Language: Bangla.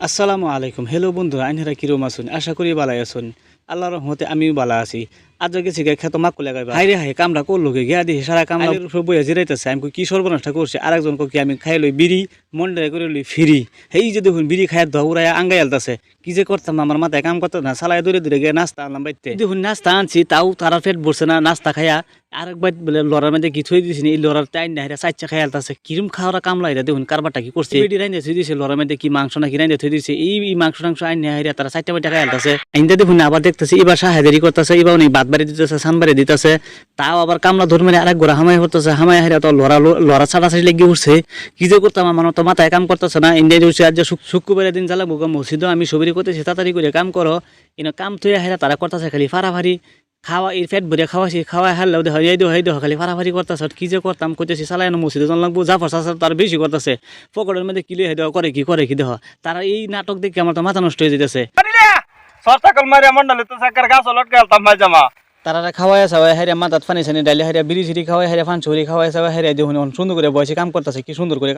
আসসালামু আলাইকুম। হ্যালো বন্ধুরা, আইনহারা কিরম আছেন? আশা করি ভালো আছেন। আল্লাহর রহমতে আমিও ভালো আছি। আজ গেছি গে খেতো মাকু লাগাইবা। হাইরে হাই কামড়া করলো গে গিয়া দিই সারা কামড়া উপর বইয়া জিরাইতেছে। আমি কই কি সর্বনাশটা করছে। আরেকজন কি আমি খাই লই বিড়ি মন্ডায় করে লই ফিরি। হেই যে দেখুন বিড়ি খায় দৌড়ায় আঙ্গাই আলতাছে। কি যে করতাম আমার মাথায় কাম করতে না সালায় দূরে দূরে গিয়ে নাস্তা আনলাম বাইতে। দেখুন নাস্তা আনছি তাও তারা পেট ভরছে না নাস্তা খাইয়া আরেকবার বলে লড়ার মধ্যে কি থই দিছি এই লড়ার টাইন না চাইচা খাই আলতাছে কিরম খাওয়ারা কামলা এটা দেখুন কারবারটা কি করছে বিড়ি রাইন্দে থই দিছে লড়ার মধ্যে কি মাংস না কি রাইন্দে থই দিছে এই মাংস আইন না হাইরা তারা চাইটা বাইটা খাই আলতাছে আইন্দা দেখুন আবার দেখতেছে এবার সাহায্যারি করতেছে এবার উনি বাদ বাড়ি দিতেছে সানবাড়ি দিতেছে তাও আবার কামলা ধর্মের আরেক গোড়া হামাই হতেছে হামাই হাইরা তো লড়া ছাড়াছাড়ি লেগে উঠছে কি যে করতাম আমার তো মাথায় কাম করতেছে না ইন্ডিয়া উঠছে আজ শুক্রবারের দিন জ্বালাবো মসজিদও আমি সবরি করতেছি তাড়াতাড়ি করে কাম করো কিন্তু কাম থইয়া হাইরা তারা করতেছে খালি ফাড়াফাড়ি খাওয়া এর পেট ভরে খাওয়াছি খাওয়া হারলেও দেখ এই দেহ খালি ফাড়াফাড়ি করতেছে কি যে করতাম কইতেছি চালায় মসজিদে জন লাগবো জাফর চাষা তার বেশি করতেছে পকেটের মধ্যে কিলো হেদেহ করে কি দেহ তারা এই নাটক দেখে আমার তো মাথা নষ্ট হয়ে যেতেছে তারা খাওয়াই সাওয়াই হেরে মাথাত ফানি সানি ডাইলে হেরে বিড়ি সিড়ি খাওয়াই হেরে ফান ছড়ি খাওয়াই সাওয়াই হেরে দেখুন সুন্দর করে বসে কাম করতেছে কি সুন্দর করে